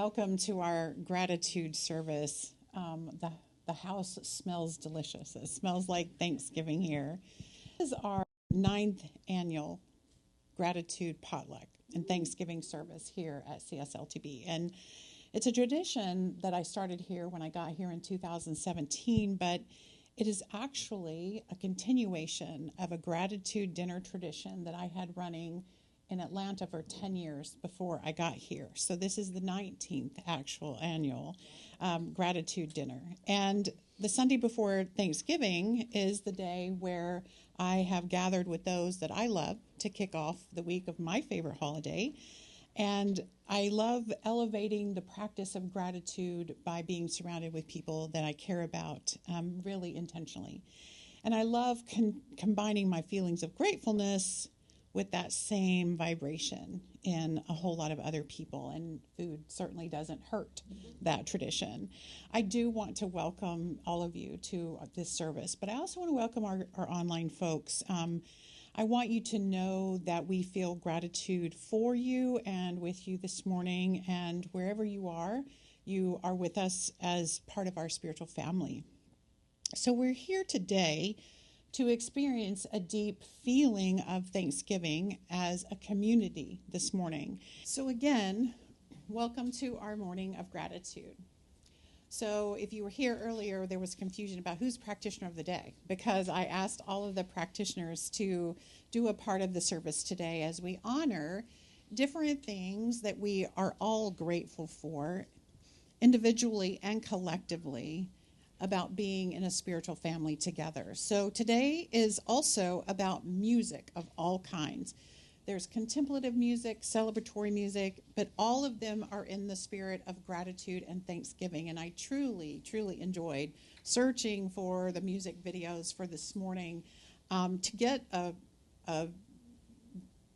welcome to our gratitude service. The house smells delicious. It smells like Thanksgiving here. This is our ninth annual gratitude potluck and Thanksgiving service here at CSLTB. And it's a tradition that I started here when I got here in 2017, but it is actually a continuation of a gratitude dinner tradition that I had running in Atlanta for 10 years before I got here. So this is the 19th actual annual gratitude dinner. And the Sunday before Thanksgiving is the day where I have gathered with those that I love to kick off the week of my favorite holiday. And I love elevating the practice of gratitude by being surrounded with people that I care about really intentionally. And I love combining my feelings of gratefulness with that same vibration in a whole lot of other people, and food certainly doesn't hurt that tradition. I do want to welcome all of you to this service, but I also want to welcome our online folks. I want you to know that we feel gratitude for you and with you this morning, and wherever you are with us as part of our spiritual family. So we're here today to experience a deep feeling of Thanksgiving as a community this morning. So again, welcome to our morning of gratitude. So if you were here earlier, there was confusion about who's practitioner of the day, because I asked all of the practitioners to do a part of the service today as we honor different things that we are all grateful for, individually and collectively, about being in a spiritual family together. So today is also about music of all kinds. There's contemplative music, celebratory music, but all of them are in the spirit of gratitude and thanksgiving. And I truly, truly enjoyed searching for the music videos for this morning to get a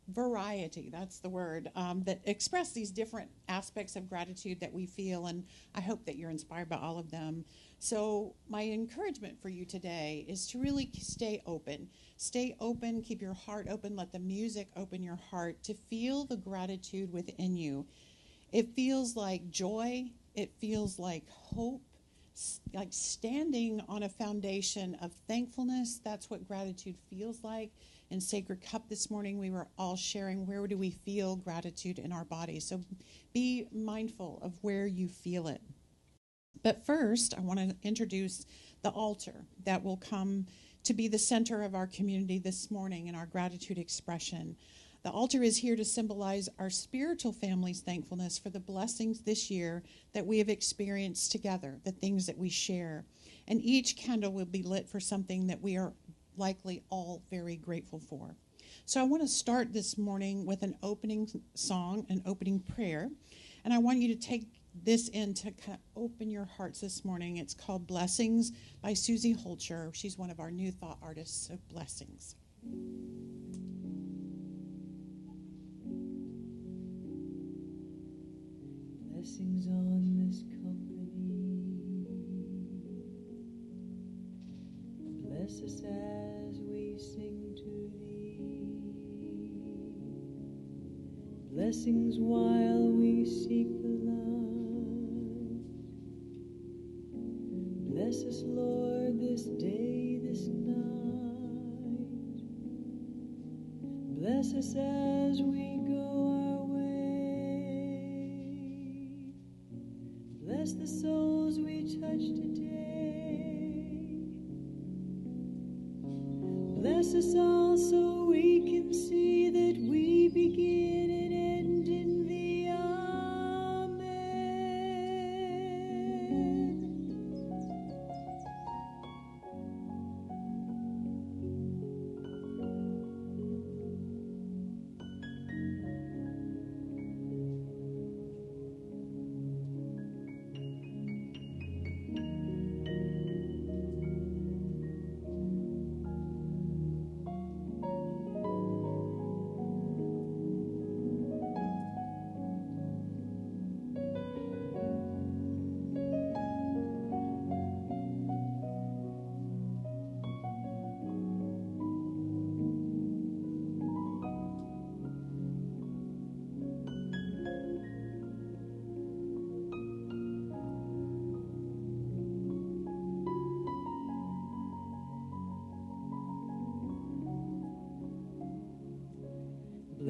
variety, that's the word, that express these different aspects of gratitude that we feel, and I hope that you're inspired by all of them. So my encouragement for you today is to really stay open, keep your heart open, let the music open your heart to feel the gratitude within you. It feels like joy, it feels like hope, like standing on a foundation of thankfulness. That's what gratitude feels like. In Sacred Cup this morning, we were all sharing where do we feel gratitude in our bodies. So be mindful of where you feel it. But first, I want to introduce the altar that will come to be the center of our community this morning in our gratitude expression. The altar is here to symbolize our spiritual family's thankfulness for the blessings this year that we have experienced together, the things that we share. And each candle will be lit for something that we are likely all very grateful for. So I want to start this morning with an opening song, an opening prayer. And I want you to take this in to kind of open your hearts this morning. It's called Blessings by Susie Holcher. She's one of our new thought artists. So blessings. Blessings on this company. Bless us as we sing to thee. Blessings while we seek the light. Bless us, Lord, this day, this night. Bless us as we go our way. Bless the souls we touch today. Bless us all so we can see that we begin and end in thee. Amen.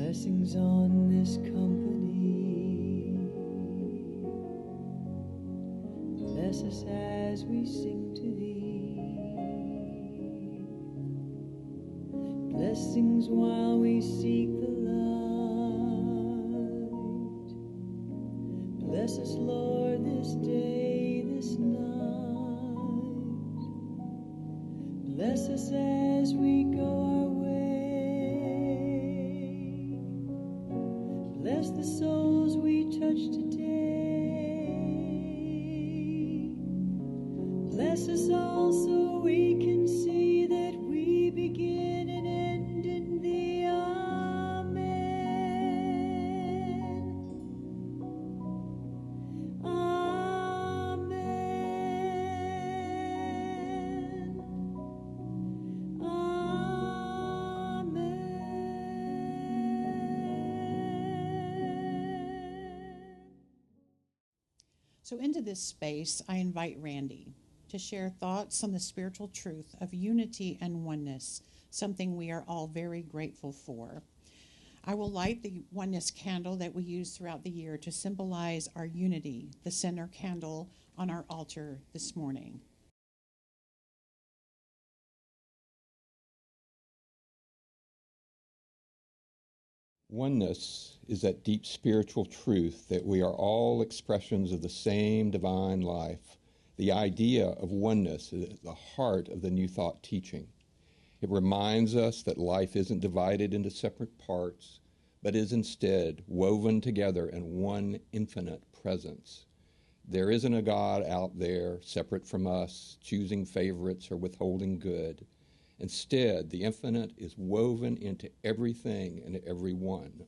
Blessings on this company. Bless us as we sing to thee. Blessings while we seek the light. Bless us, Lord, this day, this night. Bless us as we go our way. Bless the souls we touch today. Bless us all so we can see that we begin and end in thee. Amen. Amen. So, into this space, I invite Randy to share thoughts on the spiritual truth of unity and oneness, something we are all very grateful for. I will light the oneness candle that we use throughout the year to symbolize our unity, the center candle on our altar this morning. Oneness is that deep spiritual truth that we are all expressions of the same divine life. The idea of oneness is at the heart of the New Thought teaching. It reminds us that life isn't divided into separate parts, but is instead woven together in one infinite presence. There isn't a God out there separate from us, choosing favorites or withholding good. Instead, the infinite is woven into everything and everyone.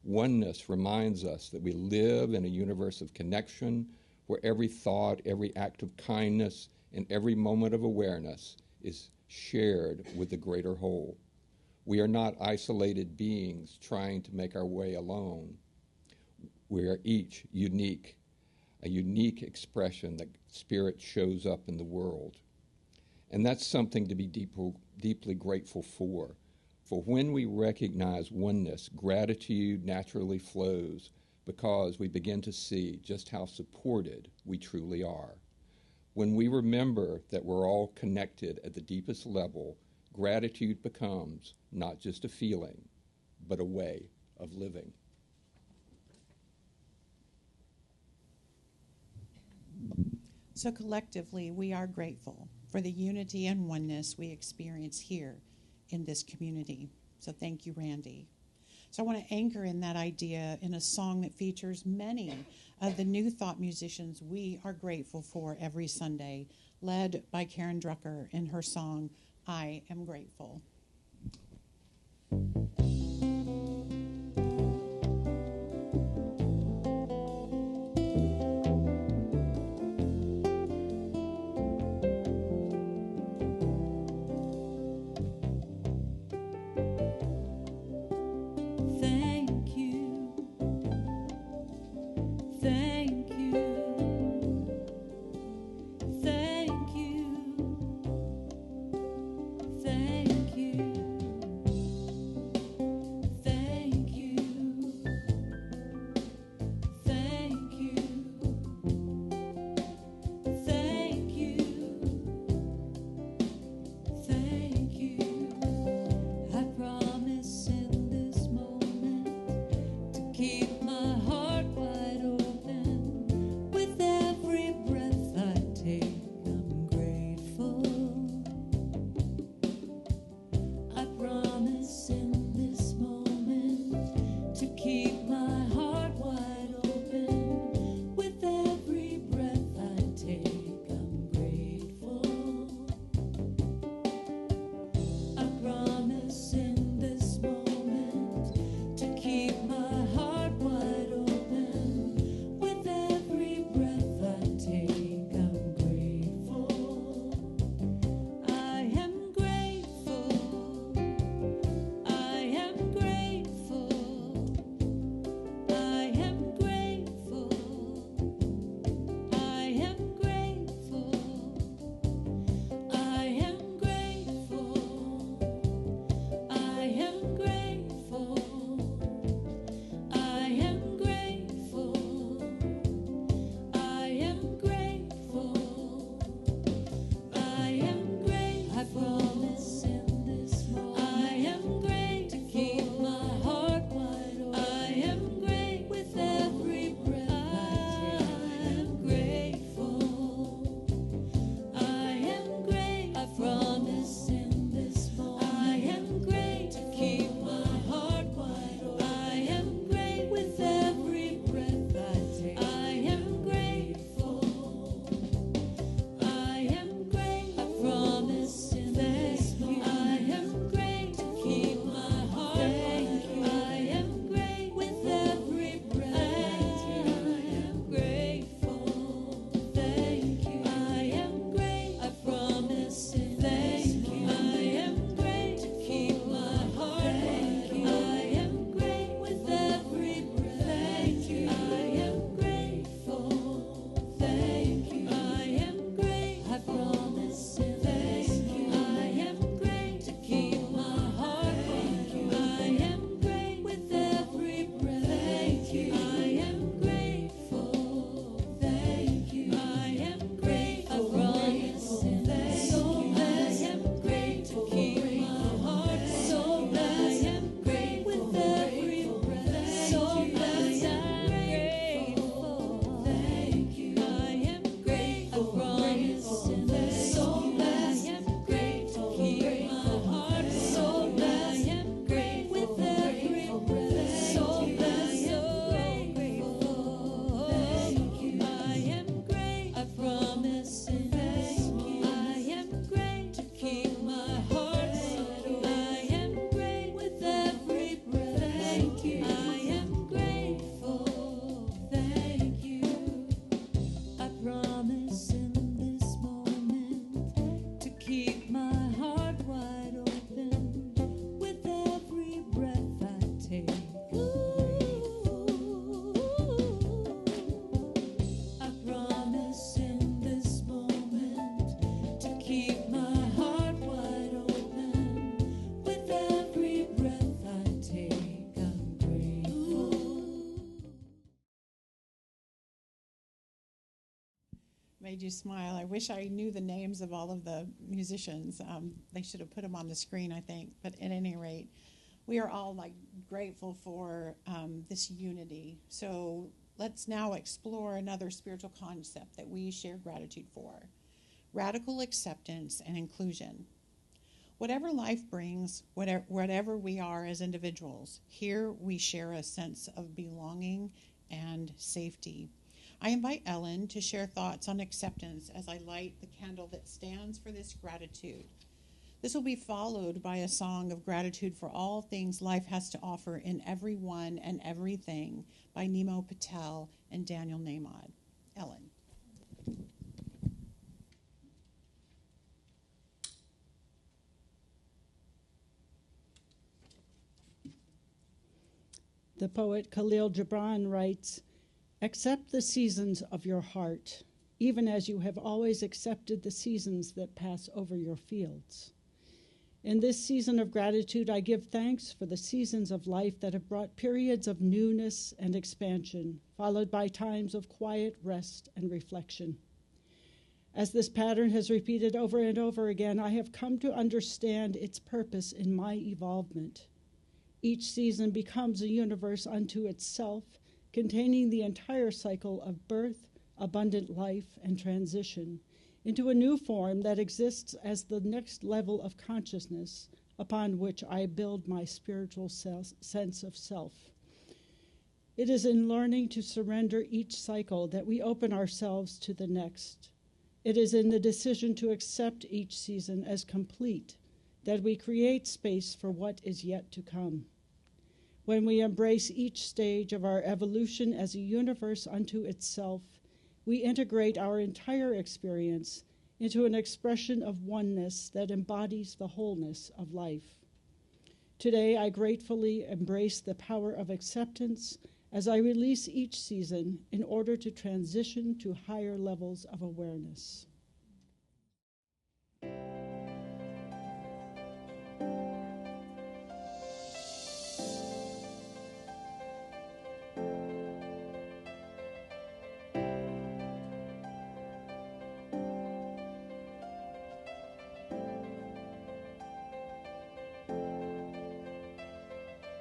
Oneness reminds us that we live in a universe of connection where every thought, every act of kindness, and every moment of awareness is shared with the greater whole. We are not isolated beings trying to make our way alone. We are each unique, a unique expression that Spirit shows up in the world. And that's something to be deeply grateful for. For when we recognize oneness, gratitude naturally flows because we begin to see just how supported we truly are. When we remember that we're all connected at the deepest level, gratitude becomes not just a feeling, but a way of living. So collectively, we are grateful for the unity and oneness we experience here in this community. So thank you, Randy. So I want to anchor in that idea in a song that features many of the New Thought musicians we are grateful for every Sunday, led by Karen Drucker in her song, I Am Grateful. Thank you. Made you smile. I wish I knew the names of all of the musicians. They should have put them on the screen, I think. But at any rate, we are all grateful for this unity. So let's now explore another spiritual concept that we share gratitude for: radical acceptance and inclusion. Whatever life brings, whatever we are as individuals, here we share a sense of belonging and safety. I invite Ellen to share thoughts on acceptance as I light the candle that stands for this gratitude. This will be followed by a song of gratitude for all things life has to offer in everyone and everything by Nemo Patel and Daniel Nahmod. Ellen. The poet Khalil Gibran writes, "Accept the seasons of your heart, even as you have always accepted the seasons that pass over your fields." In this season of gratitude, I give thanks for the seasons of life that have brought periods of newness and expansion, followed by times of quiet rest and reflection. As this pattern has repeated over and over again, I have come to understand its purpose in my evolvement. Each season becomes a universe unto itself, containing the entire cycle of birth, abundant life, and transition into a new form that exists as the next level of consciousness upon which I build my spiritual sense of self. It is in learning to surrender each cycle that we open ourselves to the next. It is in the decision to accept each season as complete that we create space for what is yet to come. When we embrace each stage of our evolution as a universe unto itself, we integrate our entire experience into an expression of oneness that embodies the wholeness of life. Today, I gratefully embrace the power of acceptance as I release each season in order to transition to higher levels of awareness.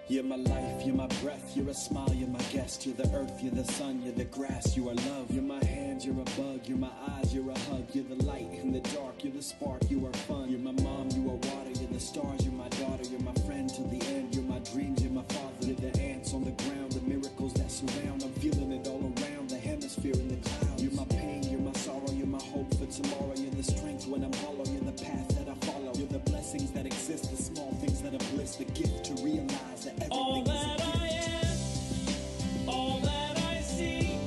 You're my life, you're my breath, you're a smile, you're my guest. You're the earth, you're the sun, you're the grass, you are love. You're my hands, you're a bug, you're my eyes, you're a hug. You're the light in the dark, you're the spark, you are fun. You're my mom, you are water, you're the stars, you're my daughter. You're my friend till the end, you're my dreams, you're my father. You're the ants on the ground, the miracles that surround. I'm feeling it all around, the hemisphere in the clouds. You're my pain, you're my sorrow, you're my hope for tomorrow. You're the strength when I'm hollow, you're the path that I follow. You're the blessings that exist, the small things that are bliss. The gift to realize that everything all is a that gift. I am, all that I see,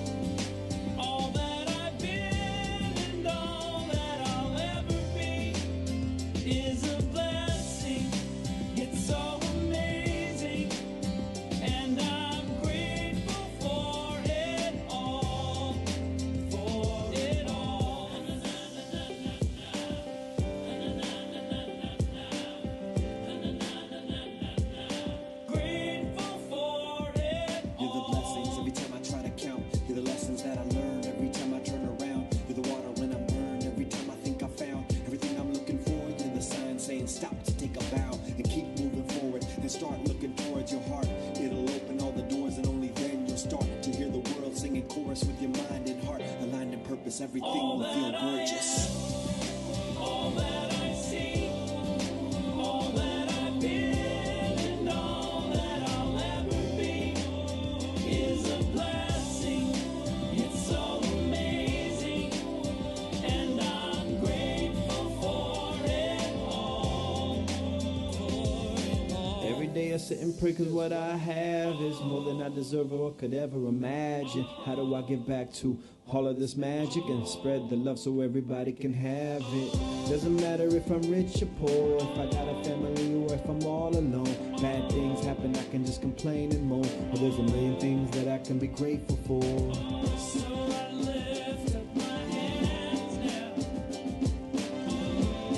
all that I've been, and all that I'll ever be is a blessing. It's so amazing, and I'm grateful for it all, for it all. Grateful for it You're the blessings every time I try to count. You're the lessons that I learn every time I turn around. You're the water when I'm burned every time I think I found everything I'm looking for. You're the sign saying stop to take a bow and keep moving forward and start looking towards your heart. It'll open all the doors and only then you'll start to hear the world singing chorus with your mind and heart aligned in purpose. Everything will feel gorgeous. all that I see, all that I've been, and all that I'll ever be is a blessing. It's so amazing, and I'm grateful for it all, Every day I sit and pray 'cause what I have is more than I deserve or could ever imagine. How do I get back to all of this magic and spread the love so everybody can have it? Doesn't matter if I'm rich or poor, if I got a family or if I'm all alone. Bad things happen, I can just complain and moan. But there's a million things that I can be grateful for. so I lift up my hands now,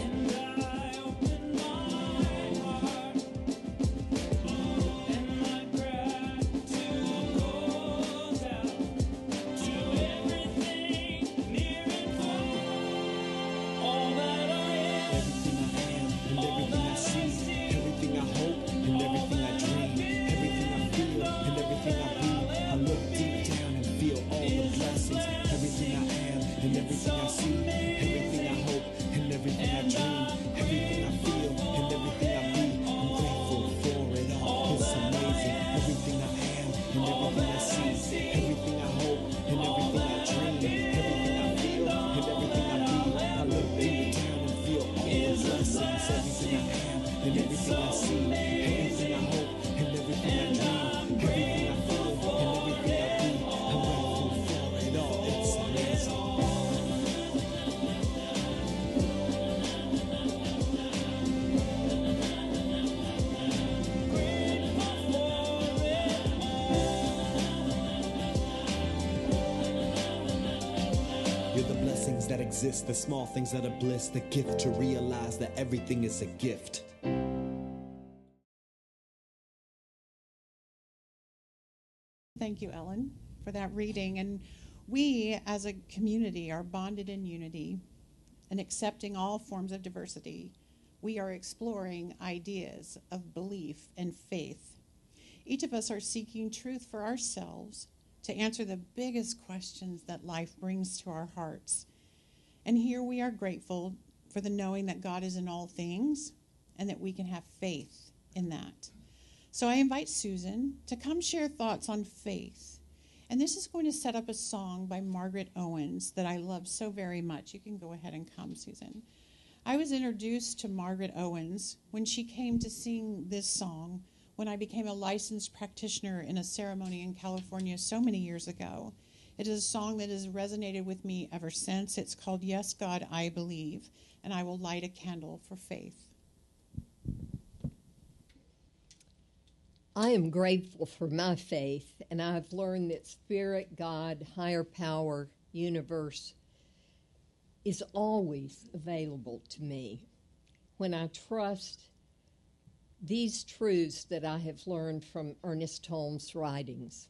and I open my heart, and my gratitude goes out to everything near and and everything I see, everything I hope, and everything I dream, everything I feel, and everything I be. I'm grateful for it all. It's amazing. Everything I am, and everything I see, everything I hope, and everything I dream, everything I feel, and everything I be. I look through the town and feel all the blessings. Everything I am, and everything I see, everything I hope, and everything I dream, everything I feel, and everything I be. I'm grateful for it all. It's amazing. You're the blessings that exist, the small things that are bliss, the gift to realize that everything is a gift. Thank you, Ellen, for that reading. And we, as a community, are bonded in unity and accepting all forms of diversity. We are exploring ideas of belief and faith. Each of us are seeking truth for ourselves to answer the biggest questions that life brings to our hearts. And here we are grateful for the knowing that God is in all things and that we can have faith in that. So I invite Susan to come share thoughts on faith. And this is going to set up a song by Margaret Owens that I love so very much. You can go ahead and come, Susan. I was introduced to Margaret Owens when she came to sing this song when I became a licensed practitioner in a ceremony in California so many years ago. It is a song that has resonated with me ever since. It's called Yes, God, I Believe, and I will light a candle for faith. I am grateful for my faith, and I've learned that Spirit, God, higher power, universe is always available to me when I trust these truths that I have learned from Ernest Holmes' writings.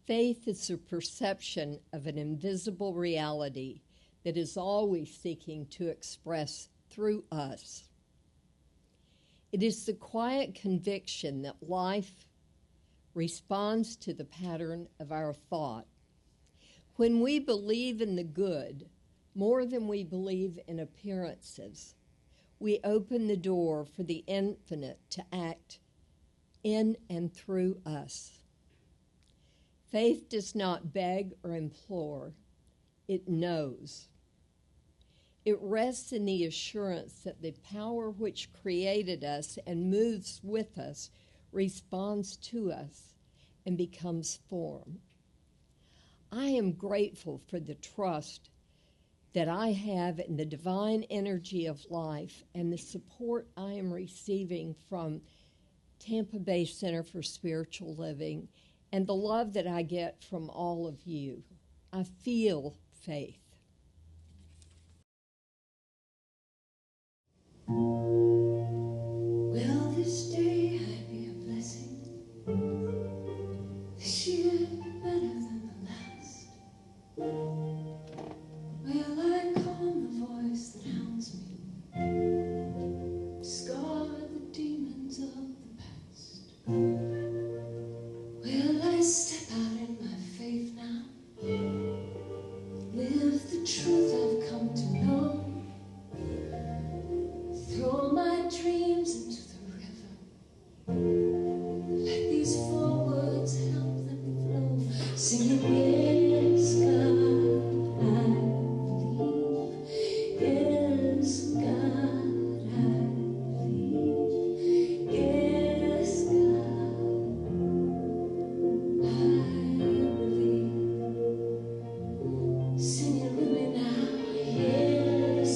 Faith is the perception of an invisible reality that is always seeking to express through us. It is the quiet conviction that life responds to the pattern of our thought. When we believe in the good more than we believe in appearances, we open the door for the infinite to act in and through us. Faith does not beg or implore, it knows. It rests in the assurance that the power which created us and moves with us responds to us and becomes form. I am grateful for the trust that I have in the divine energy of life and the support I am receiving from Tampa Bay Center for Spiritual Living and the love that I get from all of you. I feel faith. Will this day be a blessing? This year be better than the last? Will I calm the voice that hounds me? Scar the demons of the past? Will I step out in my faith now? Live the truth I've come to know? Throw my dreams into the river. Let these 4 words help them flow. Singing, yes, God, I believe. Yes, God, I believe. Yes, God, I believe. Sing it with me now. Yes,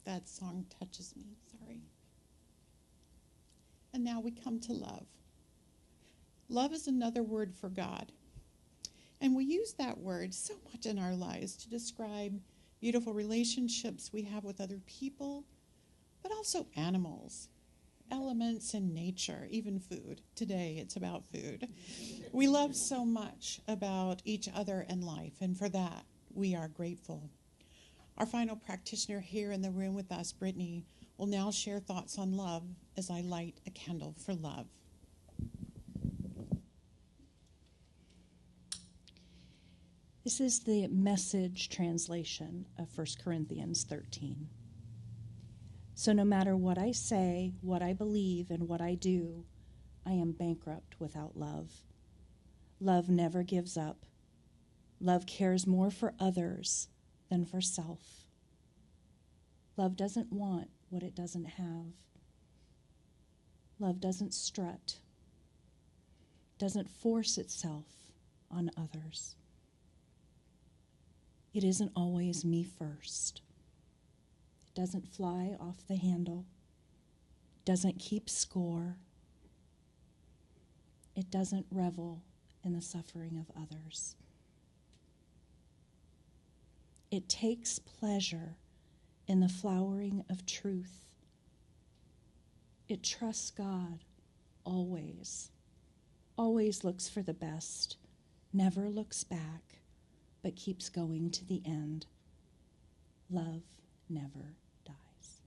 That song touches me. Sorry. And now we come to love. Love is another word for God. And we use that word so much in our lives to describe beautiful relationships we have with other people, but also animals, elements in nature, even food. Today it's about food. We love so much about each other and life, and for that we are grateful. Our final practitioner here in the room with us, Brittany, will now share thoughts on love as I light a candle for love. This is the Message translation of 1 Corinthians 13. So no matter what I say, what I believe, and what I do, I am bankrupt without love. Love never gives up. Love cares more for others than for self. Love doesn't want what it doesn't have. Love doesn't strut, doesn't force itself on others. It isn't always me first. It doesn't fly off the handle, doesn't keep score. It doesn't revel in the suffering of others. It takes pleasure in the flowering of truth. It trusts God always, always looks for the best, never looks back, but keeps going to the end. Love never dies.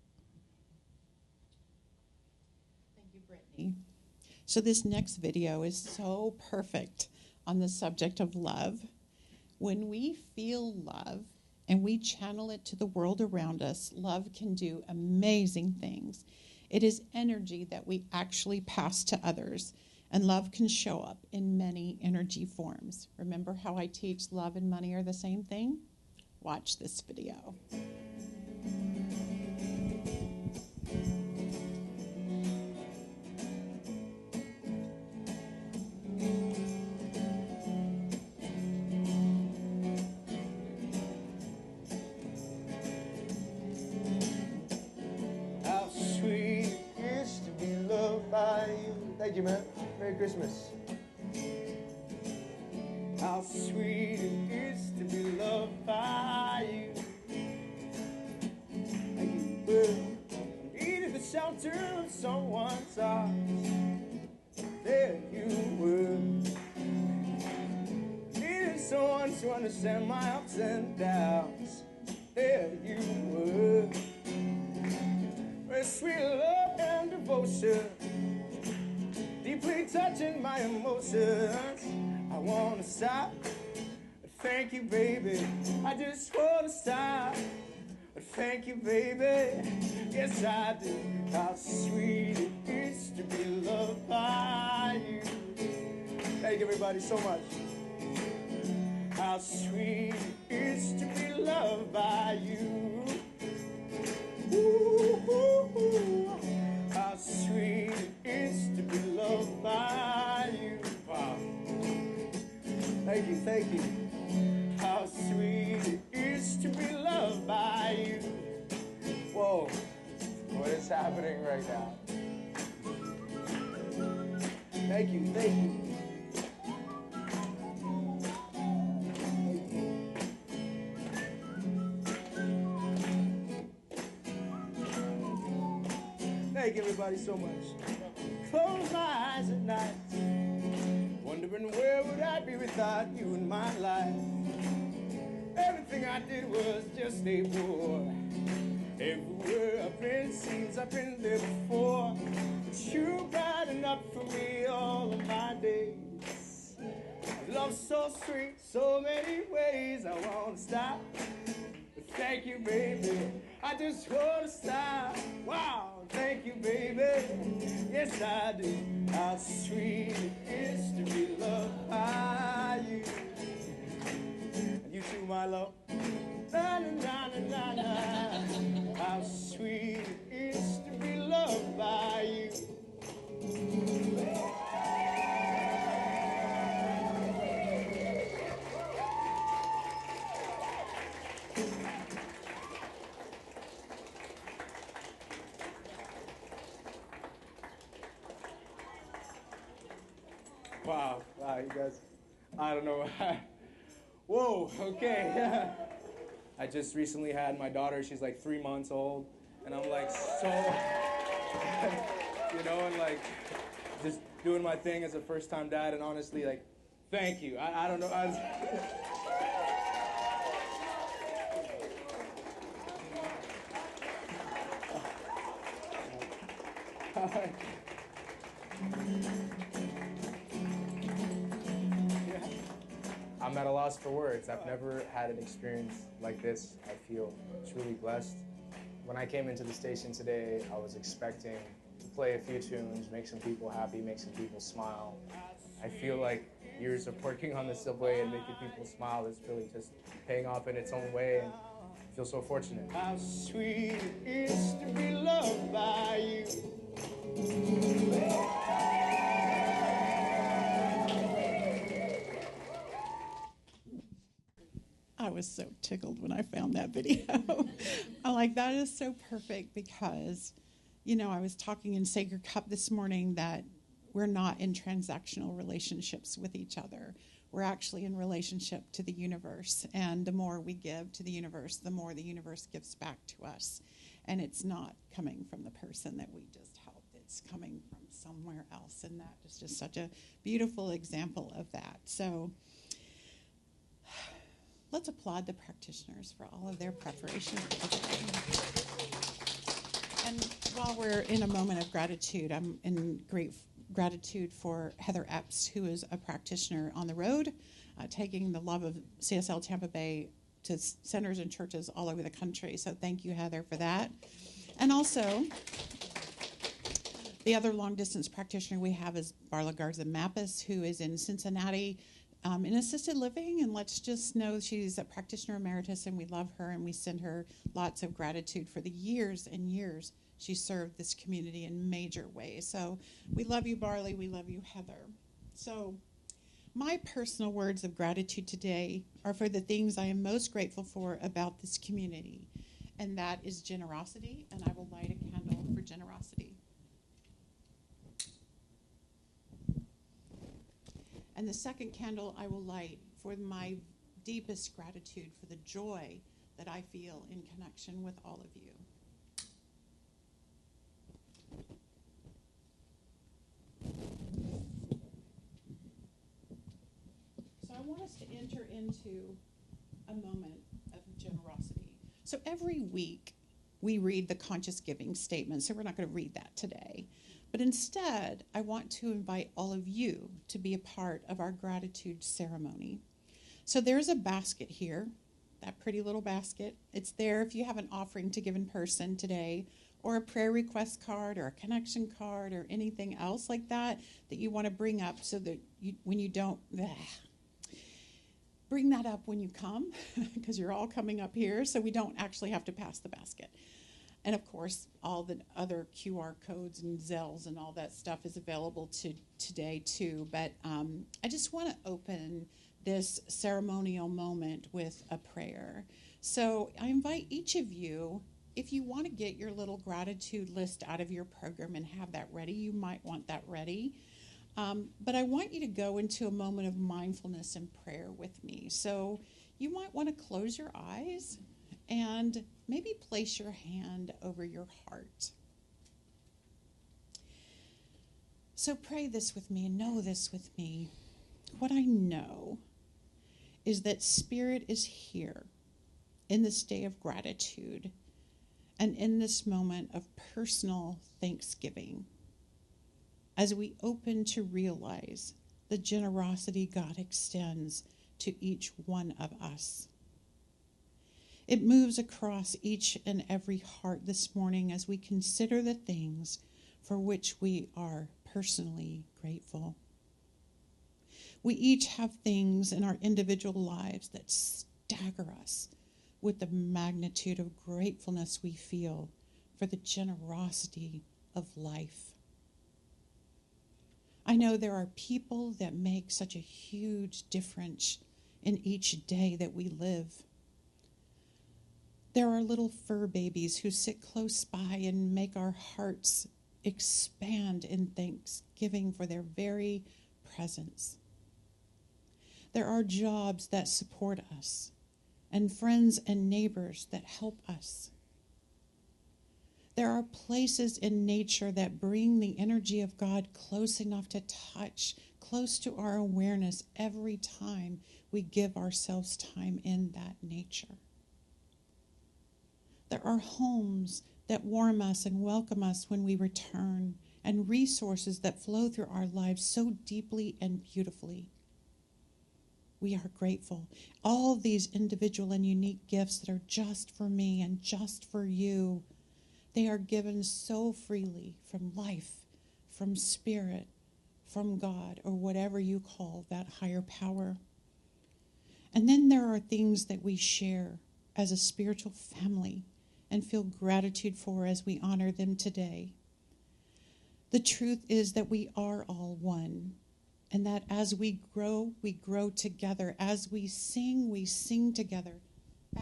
Thank you, Brittany. So this next video is so perfect on the subject of love. When we feel love and we channel it to the world around us, love can do amazing things. It is energy that we actually pass to others, and love can show up in many energy forms. Remember how I teach love and money are the same thing? Watch this video. How sweet it is to be loved by you. Thank you, man. Merry Christmas. How sweet it is to be loved by you. Thank you. Well, needed the shelter of someone's arms. There you were. Needed someone to understand my ups and downs. There you were. With sweet love and devotion, deeply touching my emotions. I wanna stop. Thank you, baby. I just wanna stop. Thank you, baby. Yes, I do. How sweet it is to be loved by you. Thank you, everybody, so much. How sweet it is to be loved by you. Ooh, ooh, ooh. How sweet it is to be loved by you. Wow. Thank you, thank you. How sweet it is to be loved by you. Whoa, what is happening right now? Thank you, thank you. Thank everybody so much. Close my eyes at night, wondering where would I be without you in my life. Everything I did was just a bore. Everywhere I've been seems I've been there before. But you brighten up for me all of my days. Love so sweet, so many ways. I won't stop. But thank you, baby. I just wanna stop. Wow. Thank you, baby. Yes, I do. How sweet it is to be loved by you. And you too, my love. Na, na, na, na, na, na. How sweet it is to be loved by you. You guys, I don't know. Whoa, okay. I just recently had my daughter. She's like 3 months old. And I'm like so, and like just doing my thing as a first-time dad. And honestly, like, thank you. I don't know. I'm at a loss for words. I've never had an experience like this. I feel truly blessed. When I came into the station today, I was expecting to play a few tunes, make some people happy, make some people smile. I feel like years of working on the subway and making people smile is really just paying off in its own way, and I feel so fortunate. How sweet it is to be loved by you. I was so tickled when I found that video. I'm like, that is so perfect because, I was talking in Sacred Cup this morning that we're not in transactional relationships with each other. We're actually in relationship to the universe. And the more we give to the universe, the more the universe gives back to us. And it's not coming from the person that we just helped. It's coming from somewhere else. And that is just such a beautiful example of that. So let's applaud the practitioners for all of their preparation. And while we're in a moment of gratitude, I'm in great gratitude for Heather Epps, who is a practitioner on the road, taking the love of CSL Tampa Bay to centers and churches all over the country. So thank you, Heather, for that. And also, the other long-distance practitioner we have is Barla Garza Mappis, who is in Cincinnati, in assisted living, and let's just know she's a practitioner emeritus, and we love her, and we send her lots of gratitude for the years and years she served this community in major ways. So we love you, Barley. We love you, Heather. So my personal words of gratitude today are for the things I am most grateful for about this community, and that is generosity, and I will light a candle for generosity. And the second candle I will light for my deepest gratitude for the joy that I feel in connection with all of you. So I want us to enter into a moment of generosity. So every week we read the conscious giving statement, so we're not going to read that today. But instead, I want to invite all of you to be a part of our gratitude ceremony. So there's a basket here, that pretty little basket. It's there if you have an offering to give in person today, or a prayer request card, or a connection card, or anything else like that that you want to bring up so that when you don't, bring that up when you come, because you're all coming up here, so we don't actually have to pass the basket. And of course, all the other QR codes and Zelles and all that stuff is available today too. But I just want to open this ceremonial moment with a prayer. So I invite each of you, if you want to get your little gratitude list out of your program and have that ready, you might want that ready. But I want you to go into a moment of mindfulness and prayer with me. So you might want to close your eyes and maybe place your hand over your heart. So pray this with me and know this with me. What I know is that Spirit is here in this day of gratitude and in this moment of personal thanksgiving as we open to realize the generosity God extends to each one of us. It moves across each and every heart this morning as we consider the things for which we are personally grateful. We each have things in our individual lives that stagger us with the magnitude of gratefulness we feel for the generosity of life. I know there are people that make such a huge difference in each day that we live. There are little fur babies who sit close by and make our hearts expand in thanksgiving for their very presence. There are jobs that support us, and friends and neighbors that help us. There are places in nature that bring the energy of God close enough to touch, close to our awareness every time we give ourselves time in that nature. There are homes that warm us and welcome us when we return, and resources that flow through our lives so deeply and beautifully. We are grateful. All these individual and unique gifts that are just for me and just for you, they are given so freely from life, from spirit, from God, or whatever you call that higher power. And then there are things that we share as a spiritual family and feel gratitude for as we honor them today. The truth is that we are all one, and that as we grow together. As we sing together.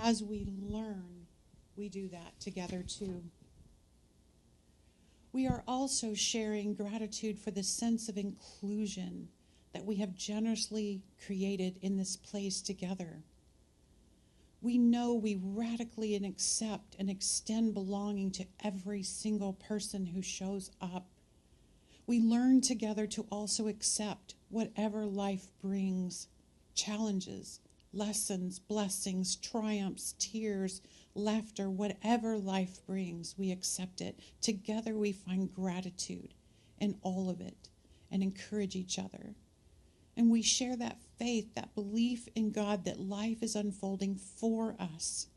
As we learn, we do that together too. We are also sharing gratitude for the sense of inclusion that we have generously created in this place together. We know we radically accept and extend belonging to every single person who shows up. We learn together to also accept whatever life brings, challenges, lessons, blessings, triumphs, tears, laughter, whatever life brings, we accept it. Together we find gratitude in all of it and encourage each other. And we share that faith, that belief in God that life is unfolding for us.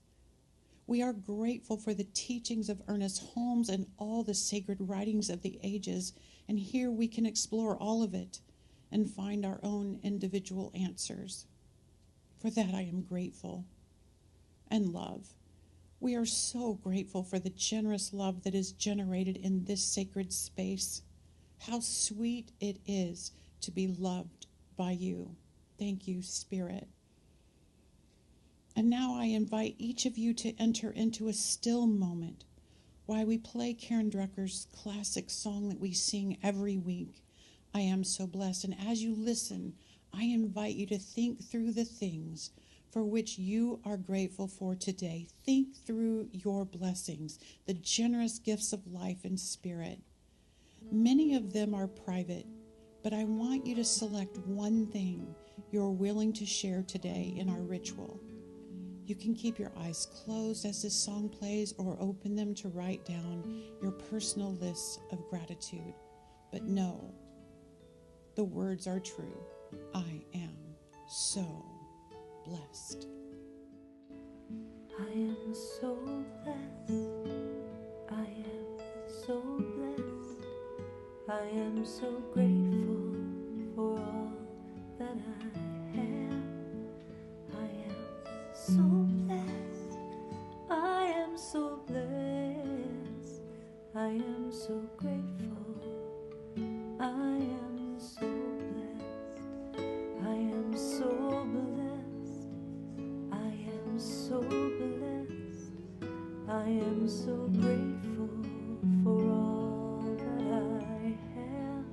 We are grateful for the teachings of Ernest Holmes and all the sacred writings of the ages, and here we can explore all of it and find our own individual answers. For that I am grateful. And love. We are so grateful for the generous love that is generated in this sacred space. How sweet it is to be loved by you. Thank you, Spirit. And now I invite each of you to enter into a still moment while we play Karen Drucker's classic song that we sing every week, I Am So Blessed. And as you listen, I invite you to think through the things for which you are grateful for today. Think through your blessings, the generous gifts of life and spirit. Many of them are private, but I want you to select one thing you're willing to share today in our ritual. You can keep your eyes closed as this song plays or open them to write down your personal list of gratitude. But know, the words are true. I am so blessed. I am so blessed. I am so blessed. I am so grateful for all that I have. I am so blessed. I am so blessed. I am so grateful. I am so blessed. I am so blessed. I am so blessed. I am so grateful for all that I have.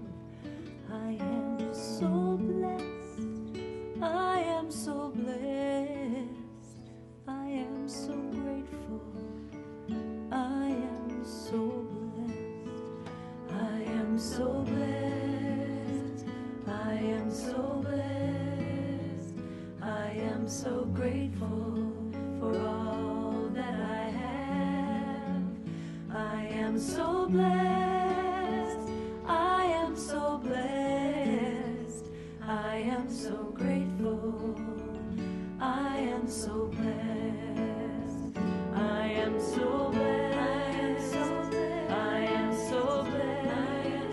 I am so blessed. I am so blessed. I am so grateful. I am so blessed. I am so blessed. I am so blessed. I am so grateful for all that I have. I am so blessed. I am so blessed. I am so grateful. I am so blessed. I am so blessed. I am so blessed.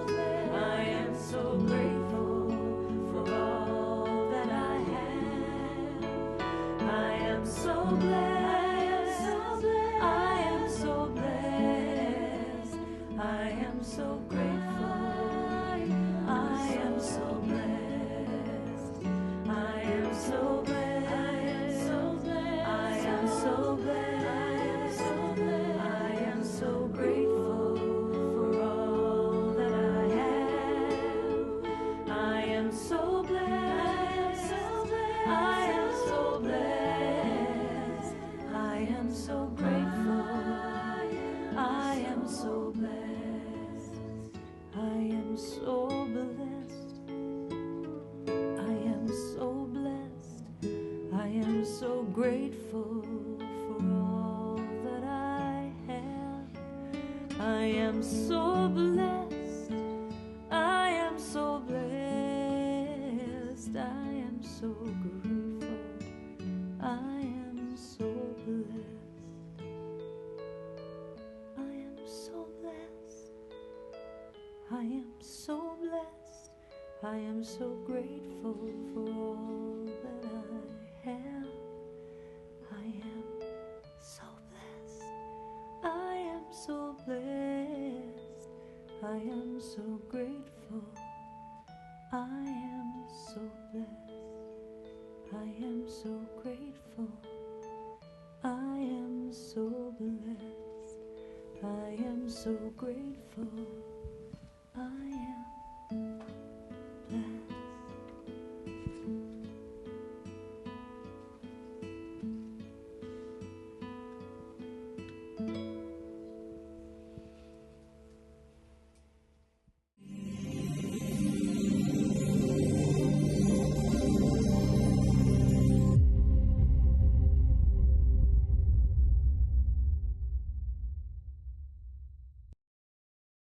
I am so grateful for all that I have. I am so blessed. I am so blessed. I am so grateful. I am so blessed. I am so blessed. I am so blessed. I am so grateful for all that I have. I am so blessed. so grateful for all that I have. I am so blessed. I am so blessed. I am so grateful. I am so blessed. I am so blessed. I am so blessed. I am so grateful for all that I have. I am so blessed. I am so blessed. I am so grateful. I am so blessed. I am so grateful. I am so blessed. I am so grateful. I